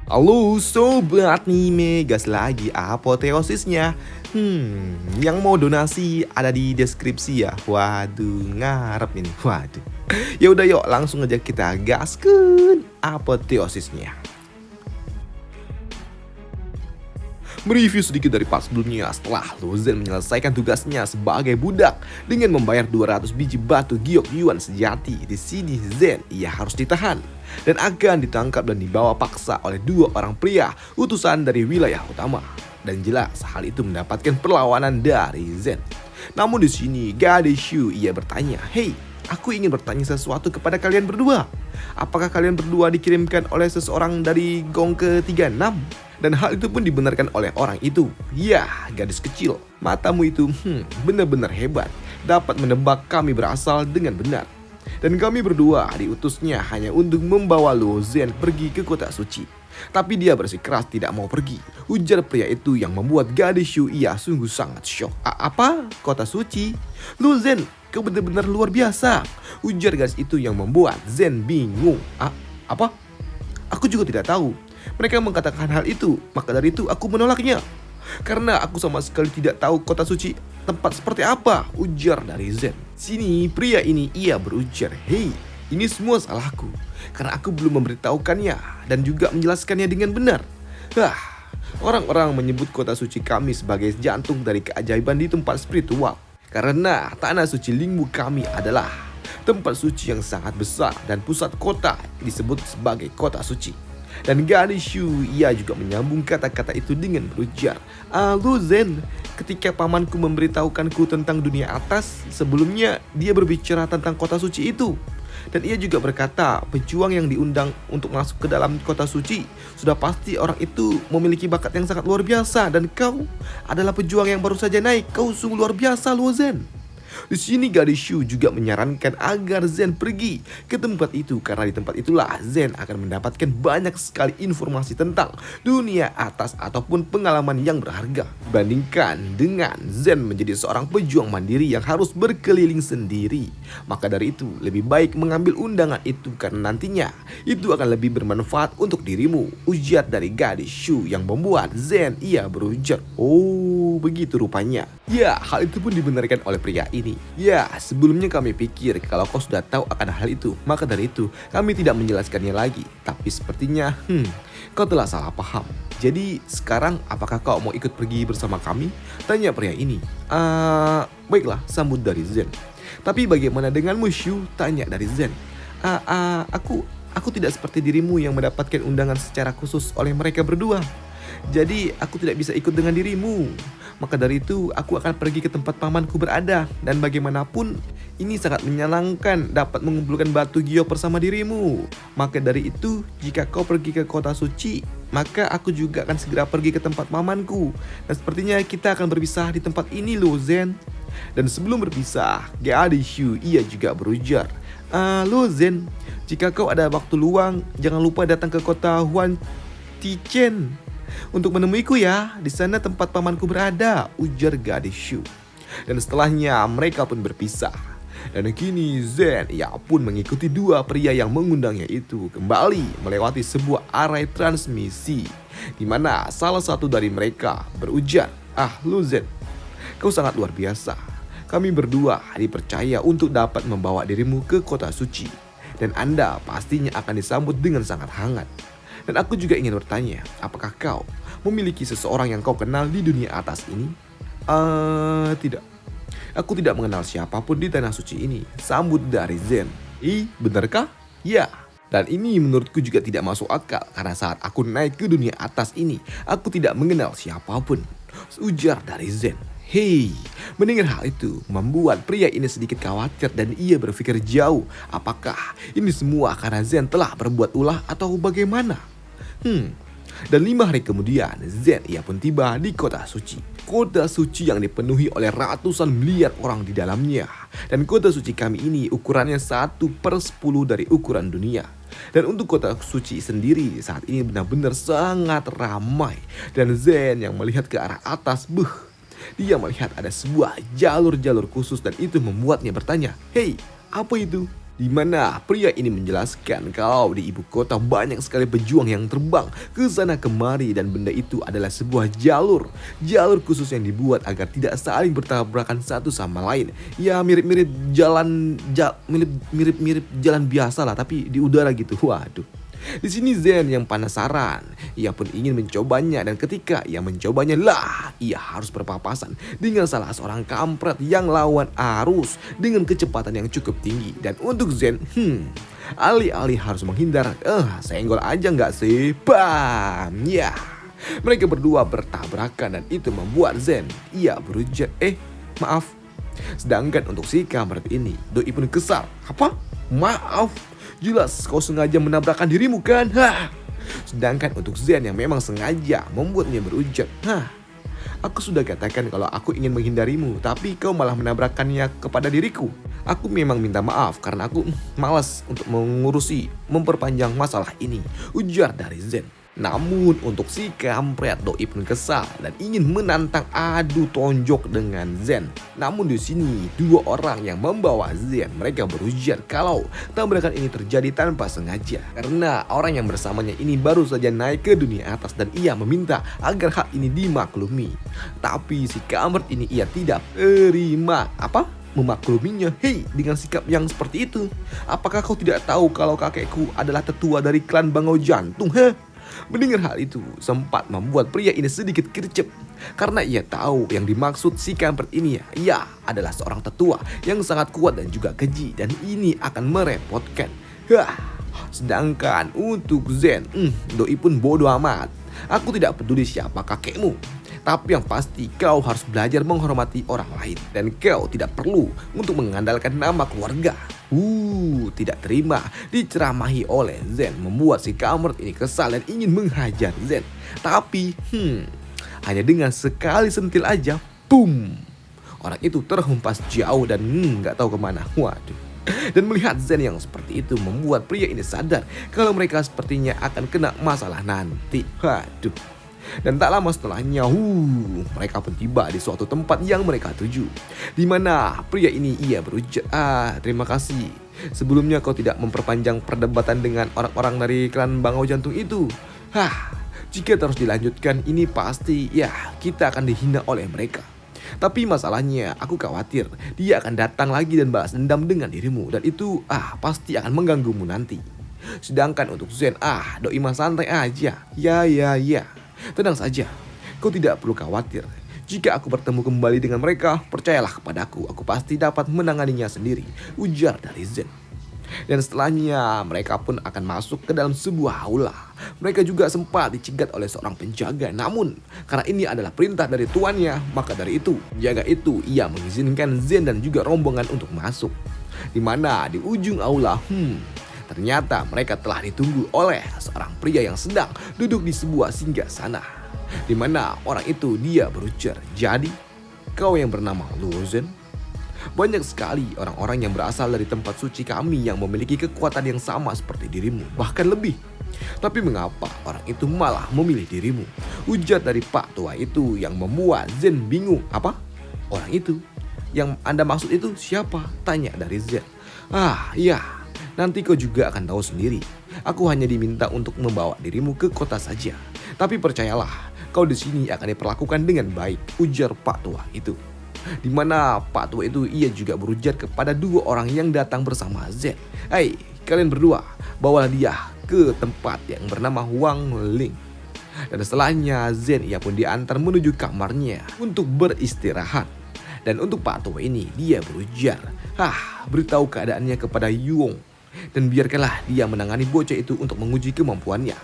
Halo sobat anime, gas lagi apoteosisnya. Yang mau donasi ada di deskripsi ya. Waduh, ngarep ini. Waduh. Ya udah yuk, langsung aja kita gaskeun apoteosisnya. Mereview sedikit dari part sebelumnya. Setelah Lozen menyelesaikan tugasnya sebagai budak dengan membayar 200 biji batu giok yuan sejati, di sini Zen ia harus ditahan dan akan ditangkap dan dibawa paksa oleh dua orang pria utusan dari wilayah utama. Dan jelas hal itu mendapatkan perlawanan dari Zen. Namun di sini Gadeshu ia bertanya, "Hei, aku ingin bertanya sesuatu kepada kalian berdua. Apakah kalian berdua dikirimkan oleh seseorang dari gong ke-36?" Dan hal itu pun dibenarkan oleh orang itu. Ya, gadis kecil, matamu itu benar-benar hebat. Dapat menebak kami berasal dengan benar. Dan kami berdua diutusnya hanya untuk membawa Lozen pergi ke kota suci. Tapi dia bersikeras tidak mau pergi. Ujar pria itu yang membuat gadis Shu ia sungguh sangat syok. Apa? Kota suci? Lozen, kau benar-benar luar biasa. Ujar gadis itu yang membuat Zen bingung. Apa? Aku juga tidak tahu. Mereka mengatakan hal itu, maka dari itu aku menolaknya. Karena aku sama sekali tidak tahu kota suci tempat seperti apa, ujar dari Zen. Sini pria ini ia berujar, "Hei, ini semua salahku. Karena aku belum memberitahukannya dan juga menjelaskannya dengan benar. Orang-orang menyebut kota suci kami sebagai jantung dari keajaiban di tempat spiritual. Karena tanah suci Lingmu kami adalah tempat suci yang sangat besar dan pusat kota disebut sebagai kota suci." Dan gadis Shu ia juga menyambung kata-kata itu dengan berujar, Zen, ketika pamanku memberitahukanku tentang dunia atas, sebelumnya dia berbicara tentang kota suci itu. Dan ia juga berkata, pejuang yang diundang untuk masuk ke dalam kota suci, sudah pasti orang itu memiliki bakat yang sangat luar biasa. Dan kau adalah pejuang yang baru saja naik, kau sungguh luar biasa Zen. Di sini gadis Shu juga menyarankan agar Zen pergi ke tempat itu karena di tempat itulah Zen akan mendapatkan banyak sekali informasi tentang dunia atas ataupun pengalaman yang berharga. Bandingkan dengan Zen menjadi seorang pejuang mandiri yang harus berkeliling sendiri. Maka dari itu lebih baik mengambil undangan itu karena nantinya itu akan lebih bermanfaat untuk dirimu. Ujar dari gadis Shu yang membuat Zen ia berujar, "Oh, begitu rupanya." Ya, hal itu pun dibenarkan oleh pria ini. Ya, sebelumnya kami pikir kalau kau sudah tahu akan hal itu, maka dari itu kami tidak menjelaskannya lagi. Tapi sepertinya, kau telah salah paham. Jadi sekarang apakah kau mau ikut pergi bersama kami? Tanya pria ini. Baiklah, sambut dari Zen. Tapi bagaimana denganmu Shu? Tanya dari Zen. Aku tidak seperti dirimu yang mendapatkan undangan secara khusus oleh mereka berdua. Jadi aku tidak bisa ikut dengan dirimu. Maka dari itu aku akan pergi ke tempat pamanku berada. Dan bagaimanapun ini sangat menyenangkan dapat mengumpulkan batu giok bersama dirimu. Maka dari itu jika kau pergi ke kota suci, maka aku juga akan segera pergi ke tempat pamanku. Dan sepertinya kita akan berpisah di tempat ini Zen. Dan sebelum berpisah, gadis Shu ia juga berujar, Zen, jika kau ada waktu luang, jangan lupa datang ke kota Huan Tichen untuk menemuiku ya, di sana tempat pamanku berada, ujar gadis Shu. Dan setelahnya mereka pun berpisah. Dan kini Zen ia pun mengikuti dua pria yang mengundangnya itu kembali melewati sebuah arai transmisi, di mana salah satu dari mereka berujar, Zen, kau sangat luar biasa. Kami berdua dipercaya untuk dapat membawa dirimu ke kota suci. Dan Anda pastinya akan disambut dengan sangat hangat. Dan aku juga ingin bertanya, apakah kau memiliki seseorang yang kau kenal di dunia atas ini? Tidak. Aku tidak mengenal siapapun di tanah suci ini. Sambut dari Zen. Benarkah? Ya. Dan ini menurutku juga tidak masuk akal karena saat aku naik ke dunia atas ini, aku tidak mengenal siapapun. Ujar dari Zen. Hei, mendengar hal itu membuat pria ini sedikit khawatir dan ia berpikir jauh. Apakah ini semua karena Zen telah berbuat ulah atau bagaimana? Dan 5 hari kemudian Zen ia pun tiba di kota suci. Kota suci yang dipenuhi oleh ratusan miliar orang di dalamnya. Dan kota suci kami ini ukurannya 1/10 dari ukuran dunia. Dan untuk kota suci sendiri saat ini benar-benar sangat ramai. Dan Zen yang melihat ke arah atas, dia melihat ada sebuah jalur-jalur khusus dan itu membuatnya bertanya, "Hei, apa itu?" Di mana pria ini menjelaskan kalau di ibu kota banyak sekali pejuang yang terbang ke sana kemari dan benda itu adalah sebuah jalur. Jalur khusus yang dibuat agar tidak saling bertabrakan satu sama lain. Ya mirip-mirip mirip-mirip jalan biasa lah tapi di udara gitu. Waduh. Di sini Zen yang penasaran, ia pun ingin mencobanya dan ketika ia mencobanya lah, ia harus berpapasan dengan salah seorang kampret yang lawan arus dengan kecepatan yang cukup tinggi. Dan untuk Zen, alih-alih harus menghindar, senggol aja nggak sih? Bam! Ya, mereka berdua bertabrakan dan itu membuat Zen, ia berujar, maaf. Sedangkan untuk si kampret ini, doi pun kesal. Apa? Maaf? Jelas kau sengaja menabrakkan dirimu kan? Sedangkan untuk Zen yang memang sengaja membuatnya berujar, aku sudah katakan kalau aku ingin menghindarimu, tapi kau malah menabrakkannya kepada diriku. Aku memang minta maaf karena aku malas untuk memperpanjang masalah ini, ujar dari Zen. Namun untuk si kampret doi pun kesal dan ingin menantang adu tonjok dengan Zen. Namun di sini dua orang yang membawa Zen, mereka berujar kalau tabrakan ini terjadi tanpa sengaja karena orang yang bersamanya ini baru saja naik ke dunia atas dan ia meminta agar hal ini dimaklumi. Tapi si kampret ini ia tidak terima. Memakluminya. Hei, dengan sikap yang seperti itu, apakah kau tidak tahu kalau kakekku adalah tetua dari klan Bangau Jantung? Mendengar hal itu sempat membuat pria ini sedikit gercep karena ia tahu yang dimaksud si kampret ini ia adalah seorang tetua yang sangat kuat dan juga keji dan ini akan merepotkan. Sedangkan untuk Zen, doi pun bodoh amat. Aku tidak peduli siapa kakekmu, tapi yang pasti kau harus belajar menghormati orang lain dan kau tidak perlu untuk mengandalkan nama keluarga. Tidak terima diceramahi oleh Zen membuat si kampret ini kesal dan ingin menghajar Zen. Tapi hanya dengan sekali sentil aja, boom, orang itu terhempas jauh dan nggak tahu kemana. Waduh. Dan melihat Zen yang seperti itu membuat pria ini sadar kalau mereka sepertinya akan kena masalah nanti. Waduh. Dan tak lama setelahnya, mereka pun tiba di suatu tempat yang mereka tuju. Di mana pria ini ia berujar, terima kasih. Sebelumnya kau tidak memperpanjang perdebatan dengan orang-orang dari klan Bangau Jantung itu. Jika terus dilanjutkan ini pasti kita akan dihina oleh mereka. Tapi masalahnya aku khawatir dia akan datang lagi dan balas dendam dengan dirimu dan itu pasti akan mengganggumu nanti. Sedangkan untuk Zen, doi mah santai aja. Ya. Tenang saja, kau tidak perlu khawatir. Jika aku bertemu kembali dengan mereka, percayalah kepadaku, aku pasti dapat menanganinya sendiri, ujar dari Zen. Dan setelahnya mereka pun akan masuk ke dalam sebuah aula. Mereka juga sempat dicegat oleh seorang penjaga. Namun karena ini adalah perintah dari tuannya, maka dari itu penjaga itu ia mengizinkan Zen dan juga rombongan untuk masuk. Di mana di ujung aula, ternyata mereka telah ditunggu oleh seorang pria yang sedang duduk di sebuah singgasana. Di mana orang itu dia berujar, jadi kau yang bernama Luozen? Banyak sekali orang-orang yang berasal dari tempat suci kami yang memiliki kekuatan yang sama seperti dirimu, bahkan lebih. Tapi mengapa orang itu malah memilih dirimu? Ujar dari Pak Tua itu yang membuat Zen bingung. Apa? Orang itu? Yang Anda maksud itu siapa? Tanya dari Zen. Iya. Nanti kau juga akan tahu sendiri. Aku hanya diminta untuk membawa dirimu ke kota saja. Tapi percayalah, kau di sini akan diperlakukan dengan baik, ujar Pak Tua itu. Di mana Pak Tua itu ia juga berujar kepada dua orang yang datang bersama Zen. Hei, kalian berdua, bawalah dia ke tempat yang bernama Wang Ling. Dan setelahnya Zen ia pun diantar menuju kamarnya untuk beristirahat. Dan untuk Pak Tua ini dia berujar, beritahu keadaannya kepada Yuong. Dan biarkanlah dia menangani bocah itu untuk menguji kemampuannya.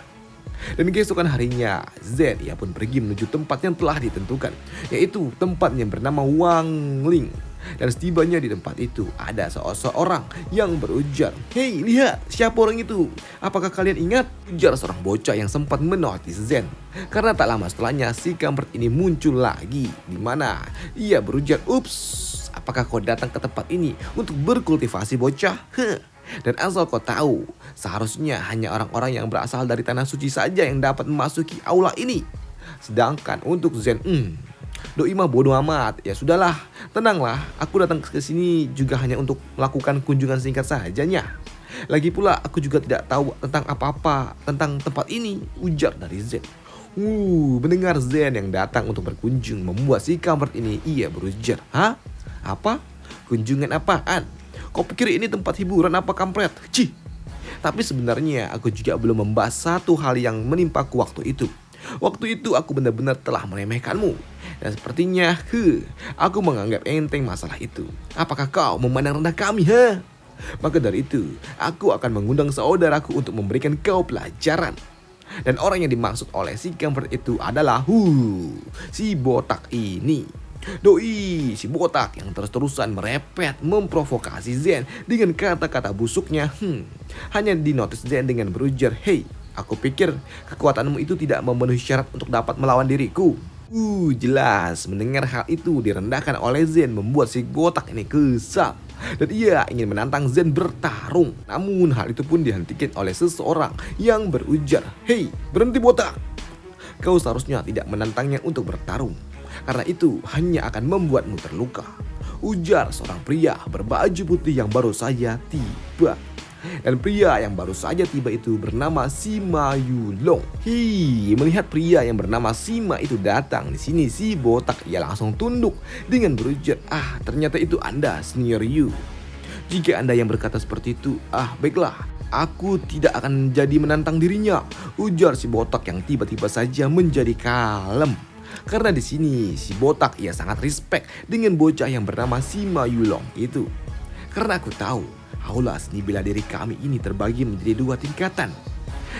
Dan keesokan harinya Zen ia pun pergi menuju tempat yang telah ditentukan, yaitu tempat yang bernama Wang Ling. Dan setibanya di tempat itu ada seorang yang berujar, hei lihat siapa orang itu, apakah kalian ingat? Ujar seorang bocah yang sempat menotis Zen. Karena tak lama setelahnya si kampret ini muncul lagi. Di mana ia berujar, ups, apakah kau datang ke tempat ini untuk berkultivasi bocah? Dan asal kau tahu, seharusnya hanya orang-orang yang berasal dari tanah suci saja yang dapat memasuki aula ini. Sedangkan untuk Zen, Doi mah bodo amat. Ya sudahlah, tenanglah. Aku datang ke sini juga hanya untuk melakukan kunjungan singkat sajanya. Lagi pula aku juga tidak tahu tentang apa-apa tentang tempat ini, ujar dari Zen. Mendengar Zen yang datang untuk berkunjung membuat si kampret ini ia berujar. Hah? Apa? Kunjungan apaan? Kau pikir ini tempat hiburan apa kampret? Cih. Tapi sebenarnya aku juga belum membahas satu hal yang menimpaku waktu itu. Waktu itu aku benar-benar telah meremehkanmu. Dan sepertinya, aku menganggap enteng masalah itu. Apakah kau memandang rendah kami, ha? Maka dari itu, aku akan mengundang saudaraku untuk memberikan kau pelajaran. Dan orang yang dimaksud oleh si kampret itu adalah si botak ini. Doi, si botak yang terus-terusan merepet memprovokasi Zen dengan kata-kata busuknya. Hanya dinotis Zen dengan berujar, "Hei, aku pikir kekuatanmu itu tidak memenuhi syarat untuk dapat melawan diriku." Jelas mendengar hal itu direndahkan oleh Zen membuat si botak ini kesal. Dan ia ingin menantang Zen bertarung. Namun hal itu pun dihentikan oleh seseorang yang berujar, "Hei, berhenti botak. Kau seharusnya tidak menantangnya untuk bertarung. Karena itu hanya akan membuatmu terluka," ujar seorang pria berbaju putih yang baru saja tiba. Dan pria yang baru saja tiba itu bernama Sima Yulong. Melihat pria yang bernama Sima itu datang di sini, si botak ia langsung tunduk dengan berujar, ternyata itu Anda, Senior Yu. Jika Anda yang berkata seperti itu, baiklah, aku tidak akan jadi menantang dirinya, ujar si botak yang tiba-tiba saja menjadi kalem. Karena di sini si botak ia sangat respect dengan bocah yang bernama Sima Yulong itu. Karena aku tahu aula seni bela diri kami ini terbagi menjadi 2 tingkatan.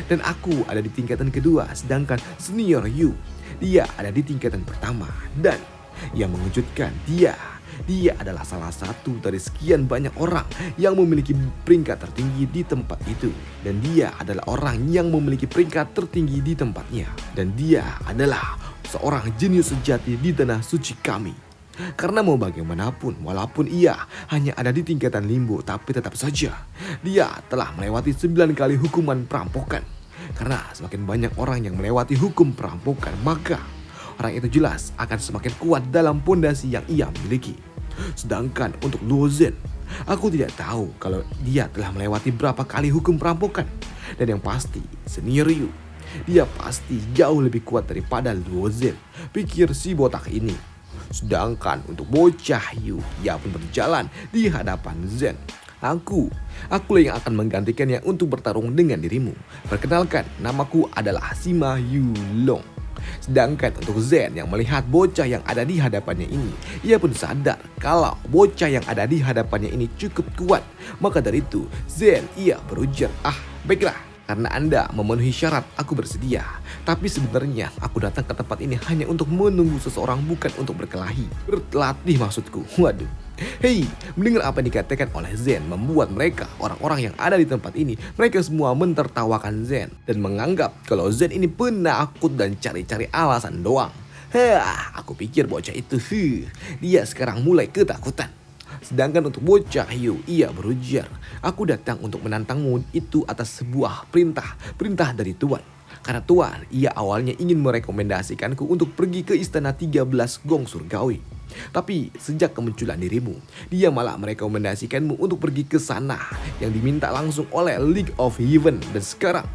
Dan aku ada di tingkatan kedua, sedangkan Senior Yu, dia ada di tingkatan pertama. Dan yang mengejutkan, dia adalah salah satu dari sekian banyak orang yang memiliki peringkat tertinggi di tempat itu. Dan dia adalah orang yang memiliki peringkat tertinggi di tempatnya. Dan dia adalah seorang jenius sejati di tanah suci kami. Karena mau bagaimanapun, walaupun ia hanya ada di tingkatan limbo, tapi tetap saja dia telah melewati 9 kali hukuman perampokan. Karena semakin banyak orang yang melewati hukum perampokan, maka orang itu jelas akan semakin kuat dalam pondasi yang ia miliki. Sedangkan untuk Luo Zhen, aku tidak tahu kalau dia telah melewati berapa kali hukum perampokan. Dan yang pasti, Senior Yu, dia pasti jauh lebih kuat daripada Luo Zhen, pikir si botak ini. Sedangkan untuk bocah Yu, ia pun berjalan di hadapan Zen. Aku yang akan menggantikannya untuk bertarung dengan dirimu. Perkenalkan, namaku adalah Sima Yulong. Sedangkan untuk Zen yang melihat bocah yang ada di hadapannya ini, ia pun sadar kalau bocah yang ada di hadapannya ini cukup kuat. Maka dari itu, Zen ia berujar, baiklah. Karena Anda memenuhi syarat, aku bersedia. Tapi sebenarnya aku datang ke tempat ini hanya untuk menunggu seseorang, bukan untuk berkelahi. Berlatih maksudku. Waduh. Hei, mendengar apa yang dikatakan oleh Zen membuat mereka, orang-orang yang ada di tempat ini, mereka semua mentertawakan Zen. Dan menganggap kalau Zen ini penakut dan cari-cari alasan doang. Aku pikir bocah itu, dia sekarang mulai ketakutan. Sedangkan untuk bocah Yu, ia berujar, aku datang untuk menantangmu itu atas sebuah perintah dari Tuan. Karena Tuan, ia awalnya ingin merekomendasikanku untuk pergi ke istana 13 gong surgawi. Tapi sejak kemunculan dirimu, dia malah merekomendasikanmu untuk pergi ke sana yang diminta langsung oleh League of Heaven. Dan sekarang,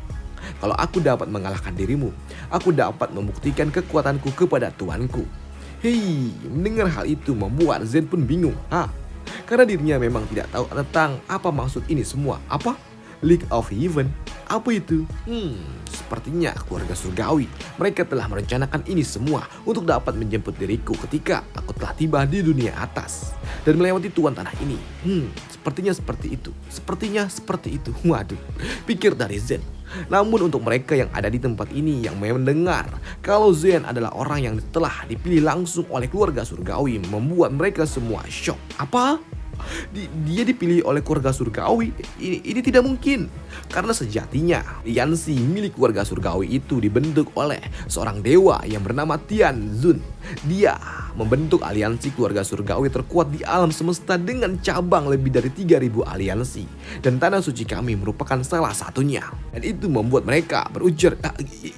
kalau aku dapat mengalahkan dirimu, aku dapat membuktikan kekuatanku kepada Tuanku. Mendengar hal itu membuat Zen pun bingung. Karena dirinya memang tidak tahu tentang apa maksud ini semua. Apa? League of Heaven? Apa itu? Sepertinya keluarga surgawi. Mereka telah merencanakan ini semua untuk dapat menjemput diriku ketika aku telah tiba di dunia atas dan melewati tuan tanah ini. Sepertinya seperti itu. Waduh, pikir dari Zen. Namun untuk mereka yang ada di tempat ini yang mendengar kalau Zen adalah orang yang telah dipilih langsung oleh keluarga surgawi, membuat mereka semua shock. Apa? Dia dipilih oleh keluarga surgawi? Ini tidak mungkin. Karena sejatinya aliansi milik keluarga surgawi itu dibentuk oleh seorang dewa yang bernama Tianzun. Dia membentuk aliansi keluarga surgawi terkuat di alam semesta dengan cabang lebih dari 3000 aliansi. Dan tanah suci kami merupakan salah satunya. Dan itu membuat mereka berujar,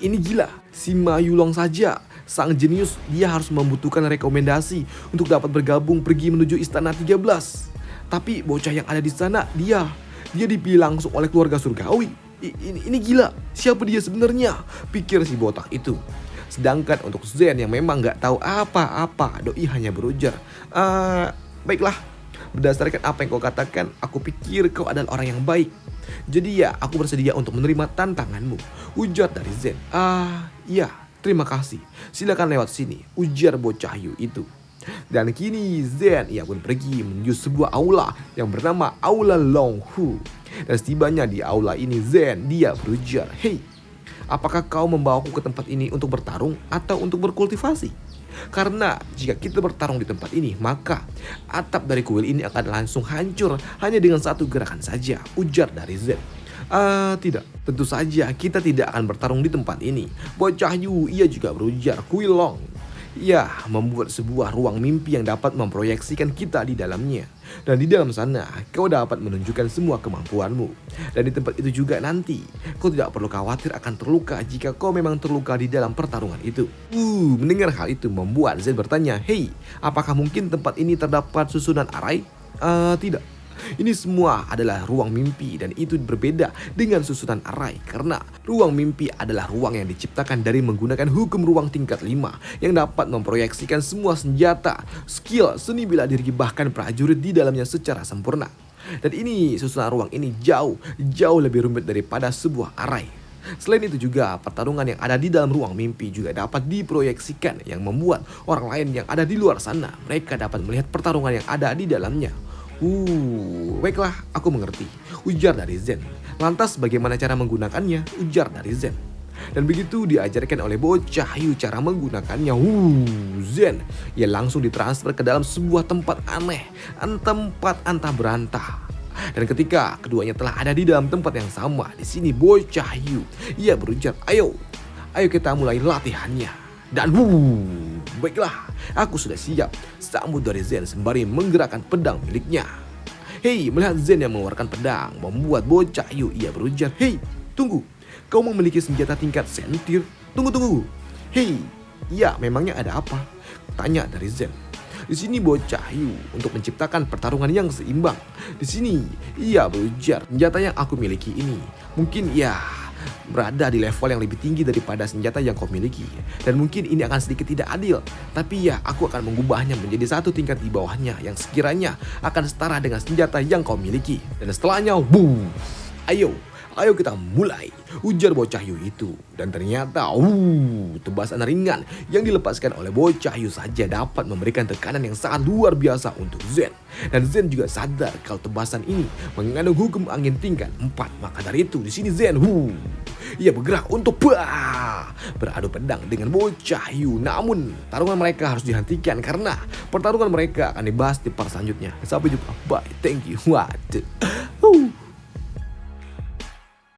ini gila. Sima Yulong saja Sang jenius dia harus membutuhkan rekomendasi untuk dapat bergabung pergi menuju Istana 13. Tapi bocah yang ada di sana dia dipilih langsung oleh keluarga surgawi. Ini gila, siapa dia sebenarnya? Pikir si botak itu. Sedangkan untuk Zen yang memang gak tahu apa-apa, doi hanya berujar, baiklah, berdasarkan apa yang kau katakan, aku pikir kau adalah orang yang baik. Jadi ya, aku bersedia untuk menerima tantanganmu, ujar dari Zen. Iya, terima kasih. Silakan lewat sini, ujar bocah Yu itu. Dan kini Zen ia pun pergi menuju sebuah aula yang bernama Aula Long Hu. Dan setibanya di aula ini Zen dia berujar, "Hei, apakah kau membawaku ke tempat ini untuk bertarung atau untuk berkultivasi? Karena jika kita bertarung di tempat ini, maka atap dari kuil ini akan langsung hancur hanya dengan satu gerakan saja," ujar dari Zen. Tidak, tentu saja kita tidak akan bertarung di tempat ini. Bocah Yu ia juga berujar, "Kuil Long, ya, membuat sebuah ruang mimpi yang dapat memproyeksikan kita di dalamnya. Dan di dalam sana, kau dapat menunjukkan semua kemampuanmu. Dan di tempat itu juga nanti, kau tidak perlu khawatir akan terluka jika kau memang terluka di dalam pertarungan itu." Mendengar hal itu membuat Zen bertanya, "Hei, apakah mungkin tempat ini terdapat susunan arai?" Tidak. Ini semua adalah ruang mimpi dan itu berbeda dengan susunan arai karena ruang mimpi adalah ruang yang diciptakan dari menggunakan hukum ruang tingkat 5 yang dapat memproyeksikan semua senjata, skill, seni bela diri bahkan prajurit di dalamnya secara sempurna. Dan ini susunan ruang ini jauh lebih rumit daripada sebuah arai. Selain itu juga pertarungan yang ada di dalam ruang mimpi juga dapat diproyeksikan yang membuat orang lain yang ada di luar sana mereka dapat melihat pertarungan yang ada di dalamnya. Baiklah, aku mengerti, ujar dari Zen. Lantas bagaimana cara menggunakannya, ujar dari Zen. Dan begitu diajarkan oleh bocah Yu cara menggunakannya, Zen ia langsung ditransfer ke dalam sebuah tempat aneh, tempat antah berantah. Dan ketika keduanya telah ada di dalam tempat yang sama, di sini bocah Yu ia berujar, ayo kita mulai latihannya. Dan baiklah, aku sudah siap, sambut dari Zen sembari menggerakkan pedang miliknya. Hei, melihat Zen yang mengeluarkan pedang membuat bocah Yu ia berujar, "Hei, tunggu, kau memiliki senjata tingkat sentir? Tunggu. Hei, ya memangnya ada apa?" tanya dari Zen. Di sini bocah Yu untuk menciptakan pertarungan yang seimbang. Di sini ia berujar, "Senjata yang aku miliki ini mungkin berada di level yang lebih tinggi daripada senjata yang kau miliki. Dan mungkin ini akan sedikit tidak adil. Tapi ya, aku akan mengubahnya menjadi satu tingkat di bawahnya yang sekiranya akan setara dengan senjata yang kau miliki. Dan setelahnya, Ayo kita mulai," ujar bocah Yu itu. Dan ternyata, tebasan ringan yang dilepaskan oleh bocah Yu saja dapat memberikan tekanan yang sangat luar biasa untuk Zen. Dan Zen juga sadar kalau tebasan ini mengandung hukum angin tingkat 4. Maka dari itu di sini Zen, ia bergerak untuk beradu pedang dengan bocah Yu. Namun tarungan mereka harus dihentikan karena pertarungan mereka akan dibahas di part selanjutnya. Sampai jumpa, bye, thank you. Waduh.